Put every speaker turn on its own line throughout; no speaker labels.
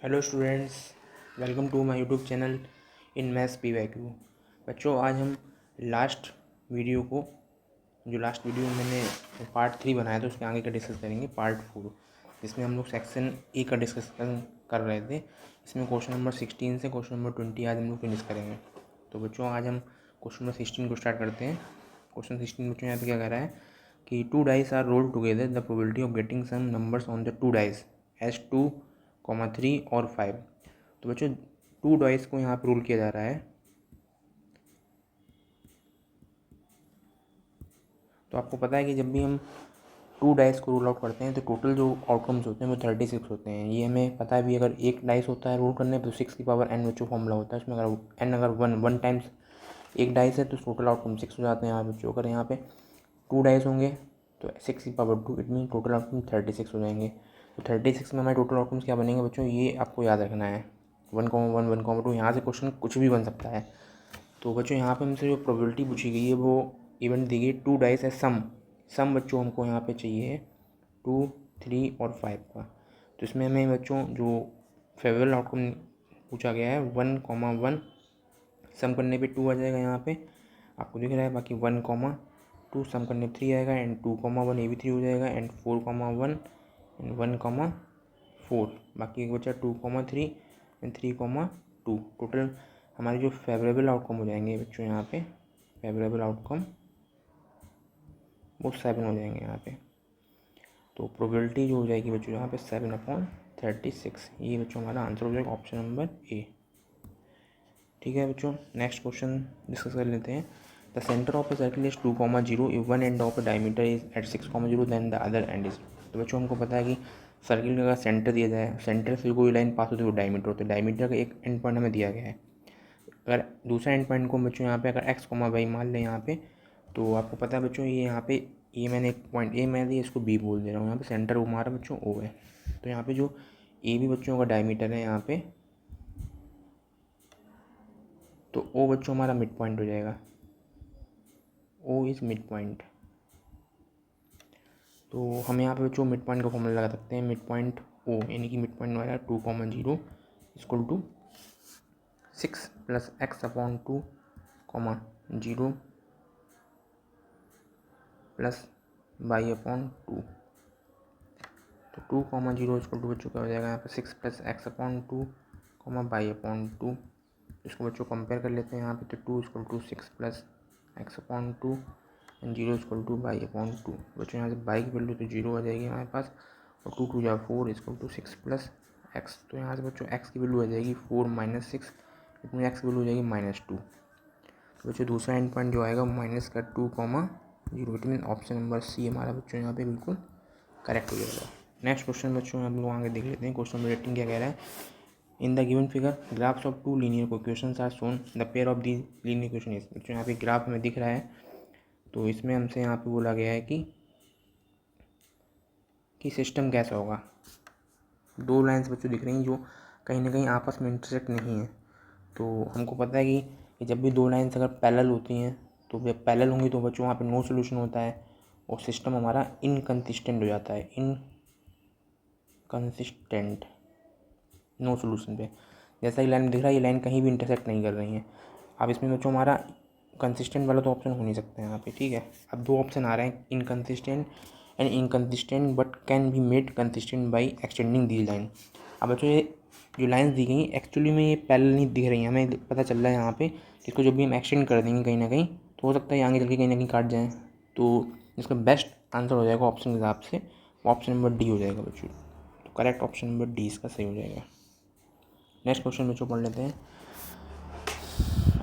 Hello students, welcome to my YouTube channel in maths PYQ। बच्चों, आज हम last video में मैंने पार्ट 3 बनाया था, उसके आगे का डिस्कस करेंगे पार्ट 4, जिसमें हम लोग सेक्शन ए का डिस्कशन कर रहे थे। इसमें क्वेश्चन नंबर 16 से क्वेश्चन नंबर 20 आज हम लोग फिनिश करेंगे। तो बच्चों, आज हम क्वेश्चन नंबर 16 को स्टार्ट करते हैं। क्वेश्चन 16 बच्चों यहाँ पे क्या कह रहा है कि 2 dice are rolled together, the probability of getting sum numbers on the 2 dice as 2, 3 और 5। तो बच्चों 2 डाइस को यहाँ पर रोल किया जा रहा है। तो आपको पता है कि जब भी हम 2 डाइस को रोल आउट करते हैं तो टोटल जो आउटकम्स होते हैं वो 36 होते हैं। ये हमें पता है भी। अगर एक डाइस होता है रोल करने पे तो 6 की पावर n बच्चों फॉर्मूला होता है। उसमें अगर n अगर वन टाइम्स एक डाइस है तो टोटल आउटकम 6 हो जाते हैं यहाँ बच्चों। अगर यहाँ पे 2 डाइस होंगे तो 6 की power 2, it mean total outcome 36 हो जाएंगे। तो 36 में हमारे टोटल आउटकम्स क्या बनेंगे बच्चों, ये आपको याद रखना है। 1,1 1,2 यहाँ से क्वेश्चन कुछ भी बन सकता है। तो बच्चों यहाँ पे हमसे जो प्रोबेबिलिटी पूछी गई है वो इवेंट दी गई 2 डाइस है सम बच्चों हमको यहाँ पे चाहिए 2, 3 और 5 का। तो इसमें हमें बच्चों जो फेवरेबल आउटकम पूछा गया है 1,1 सम करने पे 2 आ जाएगा यहाँ पे, आपको दिख रहा है। बाकी 1,2 सम करने पे 3 आएगा, एंड 2,1 ये भी 3 हो जाएगा, एंड 4,1 एंड 1,4। बाकी एक बचा 2,3 एंड 3,2। टोटल हमारे जो फेवरेबल आउटकम हो जाएंगे बच्चों यहाँ पे, फेवरेबल आउटकम वो 7 हो जाएंगे यहाँ पे। तो प्रोबेबिलिटी जो हो जाएगी बच्चों यहाँ पे 7/36। ये बच्चों हमारा आंसर हो जाएगा ऑप्शन नंबर ए। ठीक है बच्चों, नेक्स्ट क्वेश्चन डिस्कस कर लेते हैं। The centre of a circle is 2,0 if one end of a diameter is at 6,0 then the other end is. तो बच्चों हमको पता है कि सर्किल का अगर सेंटर दिया जाए, सेंटर से कोई लाइन पास होती है वो डायमीटर होता है। डायमीटर का एक एंड पॉइंट हमें दिया गया है। अगर दूसरा एंड पॉइंट को बच्चों यहाँ पे अगर x, y मान लें यहाँ पे, तो आपको पता है बच्चों ये यहाँ पे ये मैंने एक पॉइंट ए मैं दिया, इसको b बोल दे रहा हूँ। यहाँ पे सेंटर हमारा बच्चों o है। तो यहाँ पे जो ए भी बच्चों का डायमीटर है यहाँ पे, तो o बच्चों हमारा मिड पॉइंट हो जाएगा। o is mid point. तो हम यहाँ पे बच्चों मिड पॉइंट का फॉर्मूला लगा सकते हैं। मिड पॉइंट o यानी कि मिड पॉइंट हमारा 2,0 इक्वल टू 6 + x/2, 0 + y/2। तो 2,0 इक्वल टू बच्चों क्या हो जाएगा यहाँ पे 6 + x/2, y/2। इसको बच्चों कंपेयर कर लेते हैं यहाँ पे। तो 2 equal to 6 + x/2 and 0 equal to y/2। बच्चों यहाँ से y की वैल्यू तो 0 आ जाएगी हमारे पास, और 2 2 जा 4 इक्वल टू 6 + x। तो यहाँ से बच्चों x की वैल्यू आ जाएगी 4 - 6, इसमें x की वैल्यू हो जाएगी -2। तो बच्चों दूसरा एंड पॉइंट जो आएगा माइनस का 2,0, it mean option number C हमारा बच्चों यहाँ पे बिल्कुल करेक्ट हो जाएगा। नेक्स्ट क्वेश्चन बच्चों हम लोग आगे देख लेते हैं। क्वेश्चन नंबर 18 क्या कह रहा है, in the given figure graphs of 2 linear equations are shown, the pair of the linear equation is. बच्चों यहाँ पे ग्राफ हमें दिख रहा है, तो इसमें हमसे यहाँ पे बोला गया है कि सिस्टम कैसा होगा। 2 लाइन्स बच्चों दिख रही हैं जो कहीं ना कहीं आपस में इंटरसेक्ट नहीं है। तो हमको पता है कि जब भी 2 लाइन्स अगर पैरेलल होती हैं तो जब पैरेलल होंगी तो बच्चों वहाँ पे नो सोल्यूशन होता है और सिस्टम हमारा इनकंसिस्टेंट हो जाता है। इनकंसिस्टेंट, नो सोल्यूशन पे। जैसा ही लाइन दिख रहा है ये लाइन कहीं भी इंटरसेक्ट नहीं कर रही है। अब इसमें बच्चों हमारा कंसिस्टेंट वाला तो ऑप्शन हो नहीं सकता है यहाँ पे। ठीक है, अब 2 ऑप्शन आ रहे हैं, inconsistent and inconsistent but can be made consistent by extending the line. अब बच्चों ये जो लाइन्स दी गई एक्चुअली में ये पैरेलल नहीं दिख रही हैं, हमें पता चल रहा है यहाँ पे। इसको जब भी हम एक्सटेंड कर देंगे कहीं ना कहीं तो हो सकता है आगे चल के कहीं ना कहीं काट जाएँ। तो इसका बेस्ट आंसर हो जाएगा ऑप्शन के हिसाब से ऑप्शन नंबर डी हो जाएगा बच्चों। तो करेक्ट ऑप्शन नंबर डी इसका सही हो जाएगा। नेक्स्ट क्वेश्चन बच्चों पढ़ लेते हैं।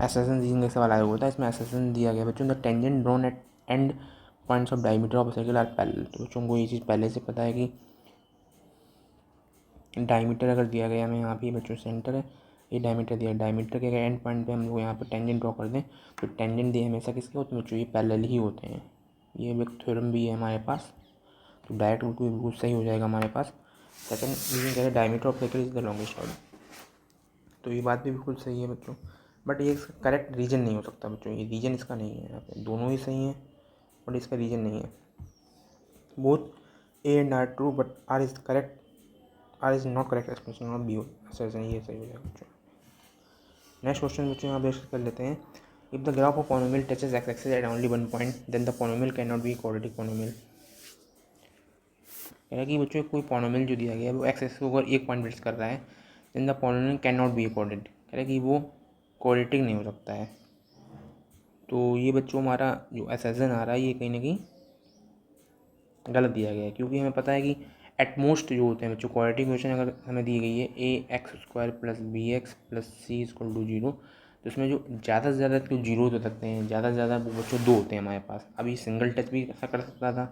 एसेसन रीजन का सवाल आया हुआ था, इसमें एसेसन दिया गया बच्चों, the tangent drawn at end points of diameter of circle are parallel. तो बच्चों को ये चीज़ पहले से पता है कि डायमीटर अगर दिया गया हमें यहाँ पे बच्चों सेंटर है, ये डायमीटर दिया, डायमीटर के अगर एंड पॉइंट पे हम लोग यहाँ पे टेंजेंट ड्रॉ कर दें तो टेंजेंट दिए हमेशा किसके होते हैं बच्चों, ये पैरेलल ही होते हैं। ये एक थ्योरम भी है हमारे पास, तो डायरेक्ट बिल्कुल सही हो जाएगा हमारे पास। सेकंड रीजन कह रहे diameter of circle is the longest order, तो ये बात भी बिल्कुल सही है बच्चों। बट ये करेक्ट रीजन नहीं हो सकता बच्चों, ये रीजन इसका नहीं है। यहाँ पे दोनों ही सही हैं बट इसका रीजन नहीं है। Both A and R true but R is correct R is not correct expression of B assertion, ये सही हो जाएगा बच्चों। नेक्स्ट क्वेश्चन बच्चों यहाँ बेस्ट कर लेते हैं। If the graph of polynomial touches x axis at only one point then the polynomial can not be quadratic polynomial. कह रहा है कि बच्चों कोई पॉलिनोमियल जो दिया गया है वो एक्स एक्सिस को अगर एक पॉइंट टच कर रहा है then the polynomial can not be quadratic, कह रहा है कि वो क्वाड्रेटिक नहीं हो सकता है। तो ये बच्चों हमारा जो असर्शन आ रहा है ये कहीं ना कहीं गलत दिया गया है, क्योंकि हमें पता है कि एटमोस्ट जो होते हैं बच्चों क्वाड्रेटिक इक्वेशन अगर हमें दी गई है a x square plus b x plus c equal to zero, तो उसमें जो ज़्यादा से ज़्यादा जो जीरो हो सकते हैं ज़्यादा से ज़्यादा वो बच्चों दो होते हैं हमारे पास। अभी सिंगल टच भी ऐसा कर सकता था,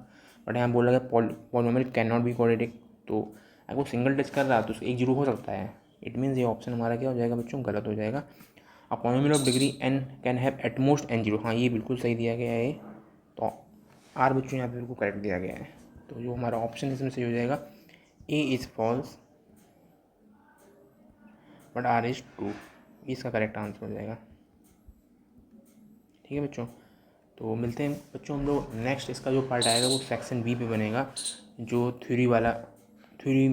बट यहाँ बोला गया polynomial can not be quadratic, तो अगर वो सिंगल टच कर रहा तो एक जीरो हो सकता है। इट मीन्स ये ऑप्शन हमारा क्या हो जाएगा बच्चों, गलत हो जाएगा। A polynomial of degree n can have at most n zero, हाँ ये बिल्कुल सही दिया गया है। तो आर बच्चों यहाँ पे बिल्कुल करेक्ट दिया गया है। तो जो हमारा ऑप्शन इसमें सही हो जाएगा A is false but R is true, इसका करेक्ट आंसर हो जाएगा। ठीक है बच्चों, तो मिलते हैं बच्चों हम लोग नेक्स्ट, इसका जो पार्ट आएगा वो सेक्शन बी पे बनेगा, जो थ्योरी वाला, थ्योरी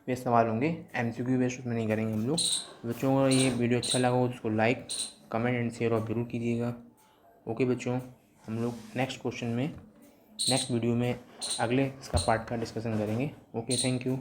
बेस्ड सवाल होंगे, एमसीक्यू बेस्ड उसमें नहीं करेंगे हम लोग। बच्चों को ये वीडियो अच्छा लगा हो तो उसको लाइक कमेंट एंड शेयर और जरूर कीजिएगा। ओके बच्चों, हम लोग नेक्स्ट क्वेश्चन में नेक्स्ट वीडियो में अगले इसका पार्ट का डिस्कशन करेंगे। Okay, thank you.